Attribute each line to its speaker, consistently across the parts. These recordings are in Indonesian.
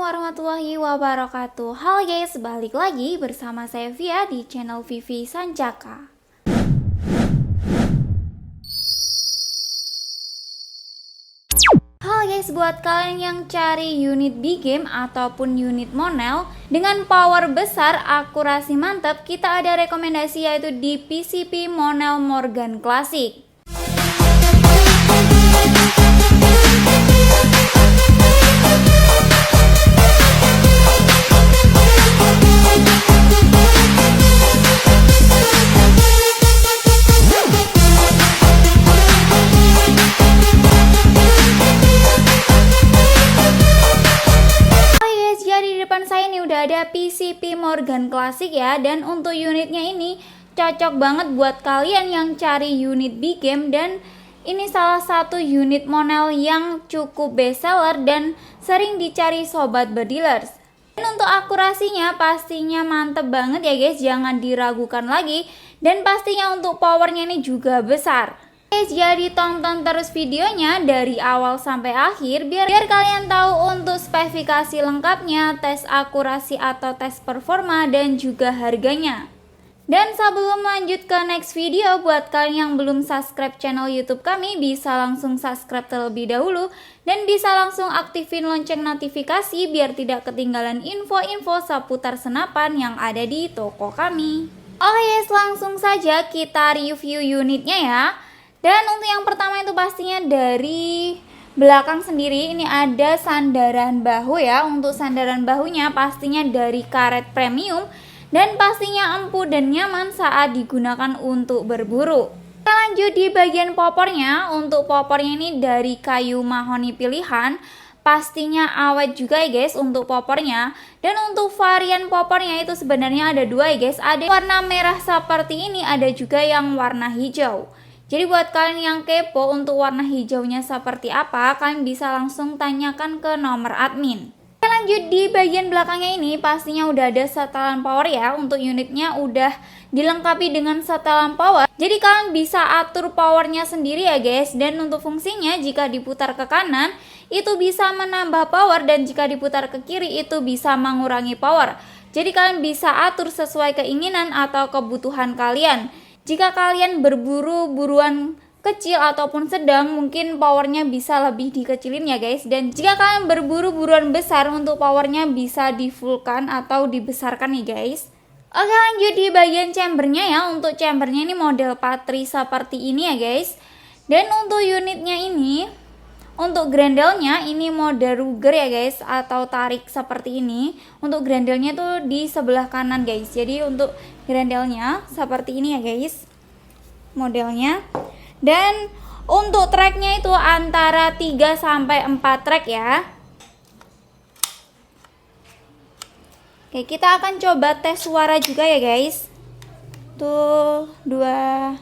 Speaker 1: warahmatullahi wabarakatuh. Halo guys, balik lagi bersama saya Via di channel Vivi Sanjaka. Halo guys, buat kalian yang cari unit big game ataupun unit monel dengan power besar, akurasi mantap, kita ada rekomendasi yaitu di PCP Monel Morgan Classic. Saya ini udah ada PCP Morgan Classic ya, dan untuk unitnya ini cocok banget buat kalian yang cari unit big game, dan ini salah satu unit monel yang cukup best seller dan sering dicari sobat berdealers. Dan untuk akurasinya pastinya mantep banget ya guys, jangan diragukan lagi, dan pastinya untuk powernya ini juga besar. Jadi tonton terus videonya dari awal sampai akhir biar kalian tahu untuk spesifikasi lengkapnya, tes akurasi atau tes performa, dan juga harganya. Dan sebelum lanjut ke next video, buat kalian yang belum subscribe channel YouTube kami, bisa langsung subscribe terlebih dahulu dan bisa langsung aktifin lonceng notifikasi biar tidak ketinggalan info-info seputar senapan yang ada di toko kami. Oke guys, langsung saja kita review unitnya ya. Dan untuk yang pertama itu pastinya dari belakang sendiri ini ada sandaran bahu ya. Untuk sandaran bahunya pastinya dari karet premium dan pastinya empuk dan nyaman saat digunakan untuk berburu. Kita lanjut di bagian popornya. Untuk popornya ini dari kayu mahoni pilihan, pastinya awet juga ya guys untuk popornya. Dan untuk varian popornya itu sebenarnya ada dua ya guys, ada warna merah seperti ini, ada juga yang warna hijau. Jadi buat kalian yang kepo untuk warna hijaunya seperti apa, kalian bisa langsung tanyakan ke nomor admin. Kita lanjut di bagian belakangnya ini, pastinya udah ada setelan power ya. Untuk unitnya udah dilengkapi dengan setelan power, jadi kalian bisa atur powernya sendiri ya guys. Dan untuk fungsinya, jika diputar ke kanan itu bisa menambah power, dan jika diputar ke kiri itu bisa mengurangi power. Jadi kalian bisa atur sesuai keinginan atau kebutuhan kalian. Jika kalian berburu buruan kecil ataupun sedang, mungkin powernya bisa lebih dikecilin ya guys. Dan jika kalian berburu buruan besar, untuk powernya bisa di fullkan atau dibesarkan nih guys. Oke, lanjut di bagian chambernya ya. Untuk chambernya ini model patri seperti ini ya guys. Dan untuk unitnya ini, untuk grendelnya ini model Ruger ya guys, atau tarik seperti ini. Untuk grendelnya tuh di sebelah kanan guys. Jadi untuk grendelnya seperti ini ya guys modelnya. Dan untuk tracknya itu antara 3 sampai 4 track ya. Oke, kita akan coba tes suara juga ya guys. Tuh, 2.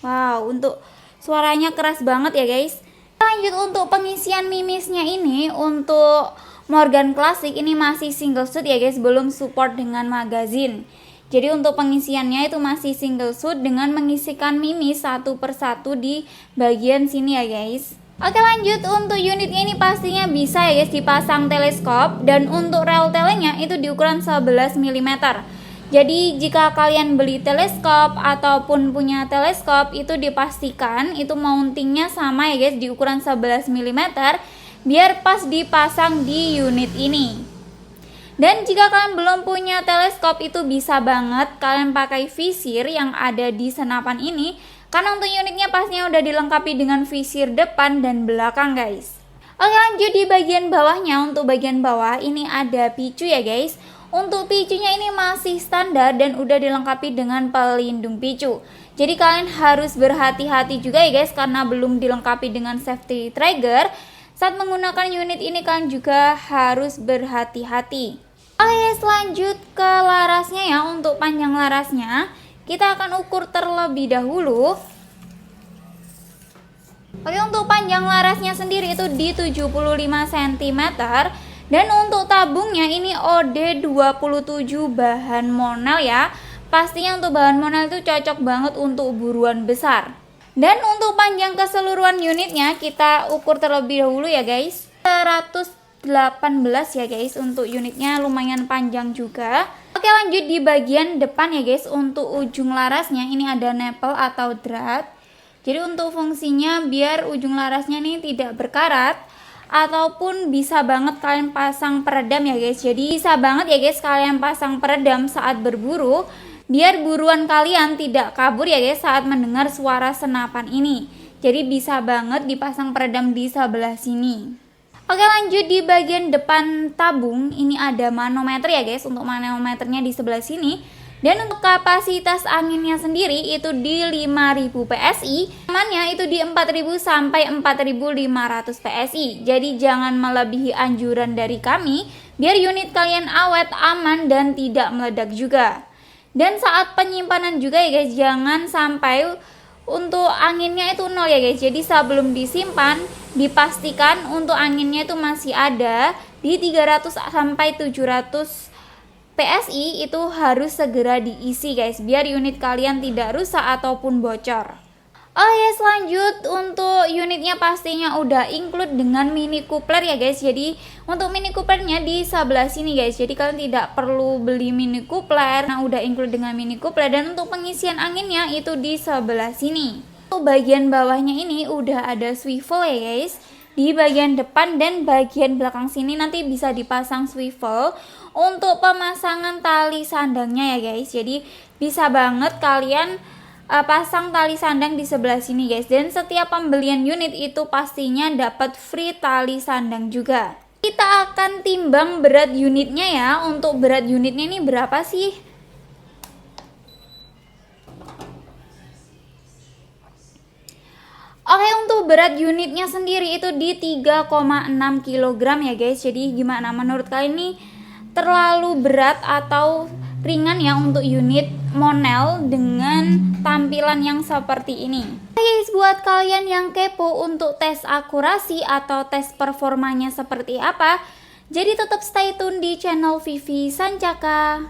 Speaker 1: Wow, untuk suaranya keras banget ya guys. Lanjut untuk pengisian mimisnya ini, untuk Morgan Classic ini masih single shoot ya guys, belum support dengan magazine. Jadi untuk pengisiannya itu masih single shoot dengan mengisikan mimis satu persatu di bagian sini ya guys. Oke, lanjut untuk unitnya ini pastinya bisa ya guys dipasang teleskop, dan untuk rel telenya itu di ukuran 11 mm. Jadi jika kalian beli teleskop ataupun punya teleskop, itu dipastikan itu mountingnya sama ya guys di ukuran 11 mm biar pas dipasang di unit ini. Dan jika kalian belum punya teleskop, itu bisa banget kalian pakai visir yang ada di senapan ini, karena untuk unitnya pastinya udah dilengkapi dengan visir depan dan belakang guys. Oke, lanjut di bagian bawahnya. Untuk bagian bawah ini ada picu ya guys. Untuk picunya ini masih standar dan udah dilengkapi dengan pelindung picu. Jadi kalian harus berhati-hati juga ya guys, karena belum dilengkapi dengan safety trigger. Saat menggunakan unit ini kalian juga harus berhati-hati. Oke, lanjut ke larasnya ya. Untuk panjang larasnya kita akan ukur terlebih dahulu. Oke, untuk panjang larasnya sendiri itu di 75 cm. Dan untuk tabungnya ini OD27 bahan monel ya. Pastinya untuk bahan monel itu cocok banget untuk buruan besar. Dan untuk panjang keseluruhan unitnya kita ukur terlebih dahulu ya guys, 100 18 ya guys. Untuk unitnya lumayan panjang juga. Oke, lanjut di bagian depan ya guys. Untuk ujung larasnya ini ada nipple atau drat. Jadi untuk fungsinya biar ujung larasnya ini tidak berkarat, ataupun bisa banget kalian pasang peredam ya guys. Jadi bisa banget ya guys kalian pasang peredam saat berburu, biar buruan kalian tidak kabur ya guys saat mendengar suara senapan ini. Jadi bisa banget dipasang peredam di sebelah sini. Oke, lanjut di bagian depan tabung ini ada manometer ya guys. Untuk manometernya di sebelah sini. Dan untuk kapasitas anginnya sendiri itu di 5000 PSI, amannya itu di 4000 sampai 4500 PSI. Jadi jangan melebihi anjuran dari kami, biar unit kalian awet, aman, dan tidak meledak juga. Dan saat penyimpanan juga ya guys, jangan sampai untuk anginnya itu nol ya guys. Jadi sebelum disimpan, dipastikan untuk anginnya itu masih ada di 300 sampai 700 PSI itu harus segera diisi guys, biar unit kalian tidak rusak ataupun bocor. Oh ya, lanjut untuk unitnya pastinya udah include dengan mini coupler ya guys. Jadi untuk mini couplernya di sebelah sini guys. Jadi kalian tidak perlu beli mini coupler, nah udah include dengan mini coupler. Dan untuk pengisian anginnya itu di sebelah sini. Untuk bagian bawahnya ini udah ada swivel ya guys. Di bagian depan dan bagian belakang sini nanti bisa dipasang swivel untuk pemasangan tali sandangnya ya guys. Jadi bisa banget kalian pasang tali sandang di sebelah sini guys. Dan setiap pembelian unit itu pastinya dapat free tali sandang juga. Kita akan timbang berat unitnya ya. Untuk berat unitnya ini berapa sih? Oke, untuk berat unitnya sendiri itu di 3,6 kg ya guys. Jadi gimana menurut kalian ini terlalu berat atau ringan ya untuk unit Monel dengan tampilan yang seperti ini? Guys, buat kalian yang kepo untuk tes akurasi atau tes performanya seperti apa, jadi tetap stay tune di channel Vivi Sancaka.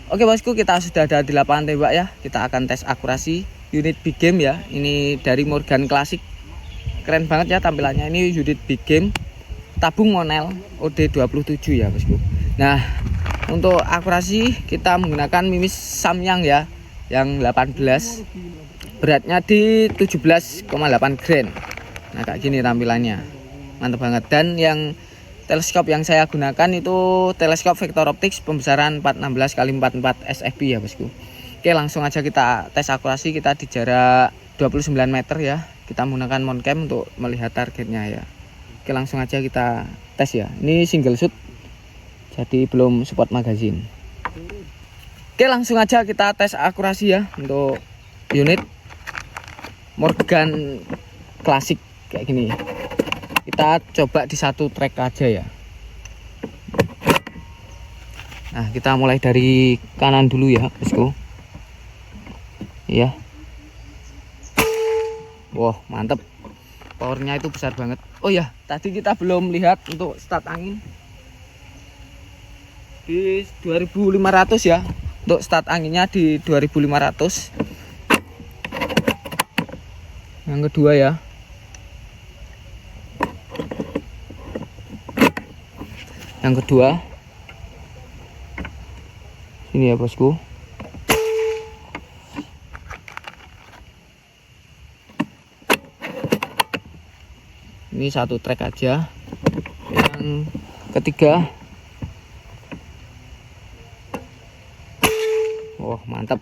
Speaker 2: Oke bosku, kita sudah ada di lapangan tembak ya. Kita akan tes akurasi unit big game ya. Ini dari Morgan Classic. Keren banget ya tampilannya. Ini unit big game tabung Monel OD27 ya bosku. Nah, untuk akurasi kita menggunakan mimis Samyang ya, yang 18. Beratnya di 17,8 gram. Nah, kayak gini tampilannya. Mantap banget. Dan yang teleskop yang saya gunakan itu teleskop Vector Optics pembesaran 416 x 44 SFP ya bosku. Oke, langsung aja kita tes akurasi. Kita di jarak 29 meter ya. Kita menggunakan mount cam untuk melihat targetnya ya. Oke, langsung aja kita tes ya. Ini single shoot, jadi belum support magazine. Oke, langsung aja kita tes akurasi ya untuk unit Morgan Classic kayak gini. Kita coba di satu track aja ya. Nah, kita mulai dari kanan dulu ya bosku. Iya. Wah, mantep. Powernya itu besar banget. Oh ya, tadi kita belum lihat untuk start angin di 2500 ya. Untuk start anginnya di 2500. Yang kedua ya. Yang kedua. Ini ya bosku. Ini satu track aja. Yang ketiga. Wah, mantap.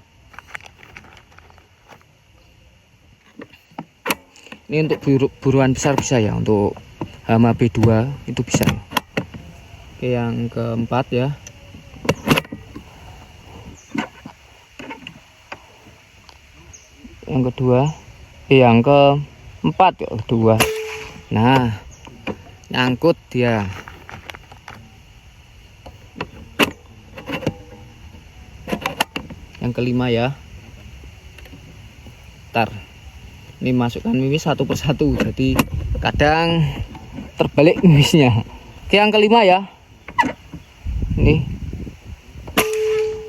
Speaker 2: Ini untuk buruan besar bisa ya, untuk hama B2 itu bisa. Oke, yang keempat ya. Yang kedua. Yang keempat ya, kedua. Nah, nyangkut dia. Yang kelima ya. Ntar ini masukkan mimis satu persatu, jadi kadang terbalik mimisnya. Oke, yang kelima ya. Ini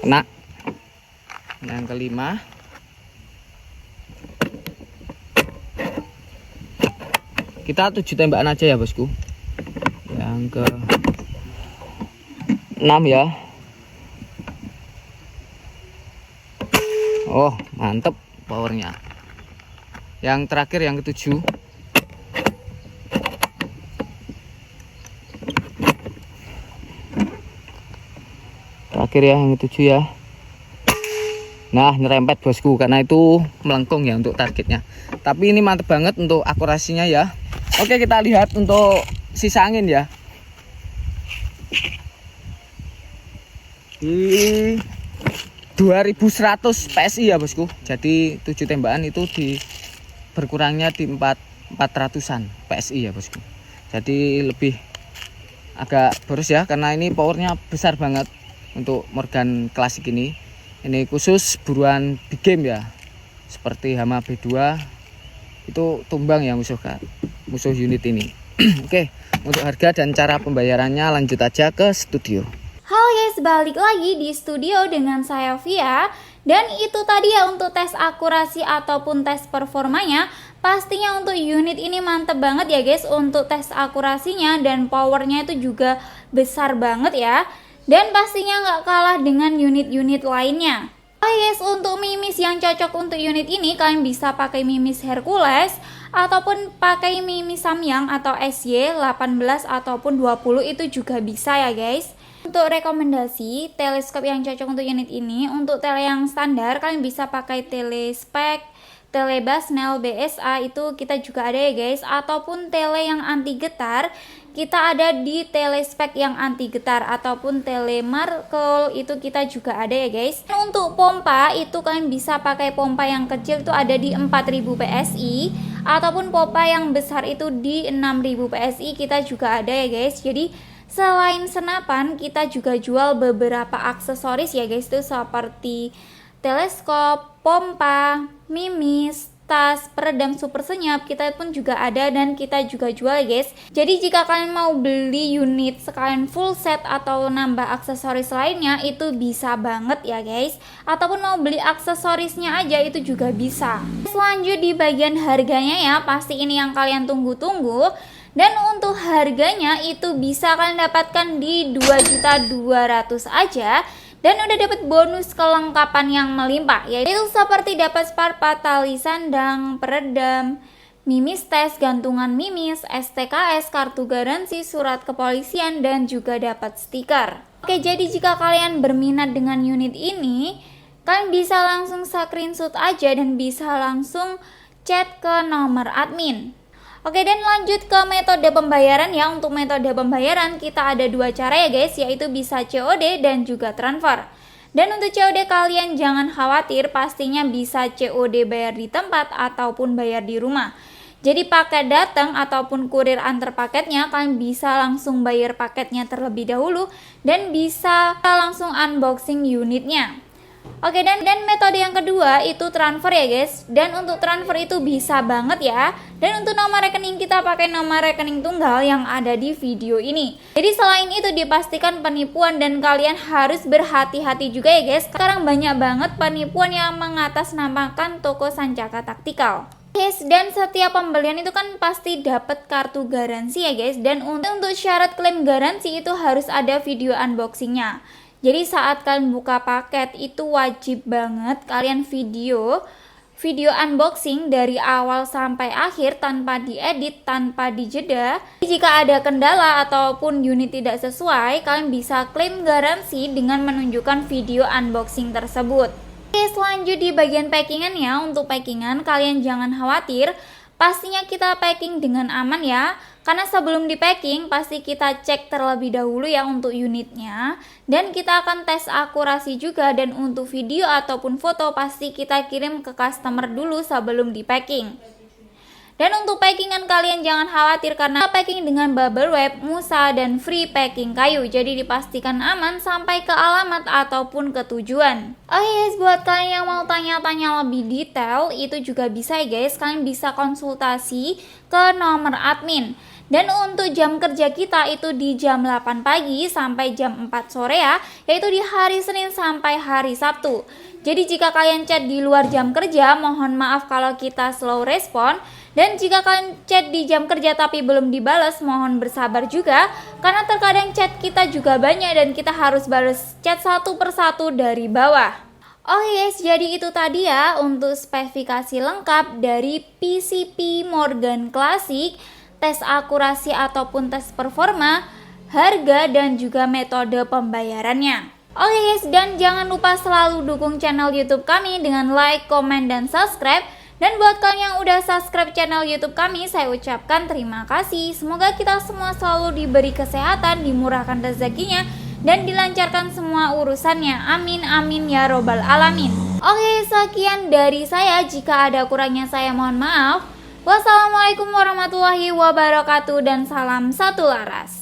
Speaker 2: kena. Yang kelima. Kita 7 tembakan aja ya bosku. Yang 6 ya. Oh, mantep powernya. Yang terakhir yang ke-7. Terakhir ya, yang ke-7 ya. Nah, nyerempet bosku, karena itu melengkung ya untuk targetnya. Tapi ini mantep banget untuk akurasinya ya. Oke, kita lihat untuk sisa angin ya. Di 2100 PSI ya bosku. Jadi 7 tembakan itu berkurangnya di 400-an PSI ya bosku. Jadi lebih agak boros ya, karena ini powernya besar banget untuk Morgan klasik ini. Ini khusus buruan big game ya, seperti Hama B2 itu tumbang ya musuh unit ini. Oke, untuk harga dan cara pembayarannya lanjut aja ke studio.
Speaker 1: Halo guys, balik lagi di studio dengan saya Via. Dan itu tadi ya untuk tes akurasi ataupun tes performanya. Pastinya untuk unit ini mantep banget ya guys untuk tes akurasinya, dan powernya itu juga besar banget ya. Dan pastinya nggak kalah dengan unit-unit lainnya. Guys, untuk mimis yang cocok untuk unit ini, kalian bisa pakai mimis Hercules ataupun pakai mimis Samyang atau SY18 ataupun 20 itu juga bisa ya guys. Untuk rekomendasi teleskop yang cocok untuk unit ini, untuk tele yang standar kalian bisa pakai telespek, tele Basnel BSA itu kita juga ada ya guys, ataupun tele yang anti getar kita ada di telespek yang anti getar, ataupun tele Markle itu kita juga ada ya guys. Untuk pompa itu kalian bisa pakai pompa yang kecil itu ada di 4000 PSI, ataupun pompa yang besar itu di 6000 PSI kita juga ada ya guys. Jadi selain senapan kita juga jual beberapa aksesoris ya guys, itu seperti teleskop, pompa, mimis, tas, peredam super senyap kita pun juga ada dan kita juga jual ya guys. Jadi jika kalian mau beli unit sekalian full set atau nambah aksesoris lainnya itu bisa banget ya guys, ataupun mau beli aksesorisnya aja itu juga bisa. Selanjut di bagian harganya ya, pasti ini yang kalian tunggu-tunggu. Dan untuk harganya itu bisa kalian dapatkan di 2.200.000 aja. Dan udah dapat bonus kelengkapan yang melimpah, yaitu seperti dapat spare tali sandang, peredam, mimis tes, gantungan mimis, STKS, kartu garansi, surat kepolisian, dan juga dapat stiker. Oke, jadi jika kalian berminat dengan unit ini, kalian bisa langsung screenshot aja dan bisa langsung chat ke nomor admin. Oke, dan lanjut ke metode pembayaran ya. Untuk metode pembayaran kita ada dua cara ya guys, yaitu bisa COD dan juga transfer. Dan untuk COD kalian jangan khawatir, pastinya bisa COD bayar di tempat ataupun bayar di rumah. Jadi paket datang ataupun kurir antar paketnya, kalian bisa langsung bayar paketnya terlebih dahulu dan bisa langsung unboxing unitnya. Oke, dan metode yang kedua itu transfer ya guys. Dan untuk transfer itu bisa banget ya. Dan untuk nomor rekening kita pakai nomor rekening tunggal yang ada di video ini. Jadi selain itu dipastikan penipuan dan kalian harus berhati-hati juga ya guys. Sekarang banyak banget penipuan yang mengatasnamakan toko Sancaka Taktikal. Guys, dan setiap pembelian itu kan pasti dapat kartu garansi ya guys. Dan untuk syarat klaim garansi itu harus ada video unboxingnya. Jadi saat kalian buka paket itu wajib banget kalian video unboxing dari awal sampai akhir tanpa diedit, tanpa dijeda. Jika ada kendala ataupun unit tidak sesuai, kalian bisa klaim garansi dengan menunjukkan video unboxing tersebut. Oke, selanjut di bagian packingan ya. Untuk packingan kalian jangan khawatir, pastinya kita packing dengan aman ya. Karena sebelum di packing pasti kita cek terlebih dahulu ya untuk unitnya. Dan kita akan tes akurasi juga, dan untuk video ataupun foto pasti kita kirim ke customer dulu sebelum di packing. Dan untuk packingan kalian jangan khawatir karena packing dengan bubble wrap, musa, dan free packing kayu. Jadi dipastikan aman sampai ke alamat ataupun ke tujuan. Oke guys, buat kalian yang mau tanya-tanya lebih detail itu juga bisa ya guys. Kalian bisa konsultasi ke nomor admin. Dan untuk jam kerja kita itu di jam 8 pagi sampai jam 4 sore ya, yaitu di hari Senin sampai hari Sabtu. Jadi jika kalian chat di luar jam kerja, mohon maaf kalau kita slow respon. Dan jika kalian chat di jam kerja tapi belum dibalas, mohon bersabar juga, karena terkadang chat kita juga banyak dan kita harus balas chat satu persatu dari bawah. Oke guys, jadi itu tadi ya untuk spesifikasi lengkap dari PCP Morgan Classic, tes akurasi ataupun tes performa, harga dan juga metode pembayarannya. Oke guys, dan jangan lupa selalu dukung channel YouTube kami dengan like, komen, dan subscribe. Dan buat kalian yang udah subscribe channel YouTube kami, saya ucapkan terima kasih. Semoga kita semua selalu diberi kesehatan, dimurahkan rezekinya, dan dilancarkan semua urusannya. Amin amin ya robbal alamin. Oke, sekian dari saya. Jika ada kurangnya saya mohon maaf. Wassalamualaikum warahmatullahi wabarakatuh dan salam satu laras.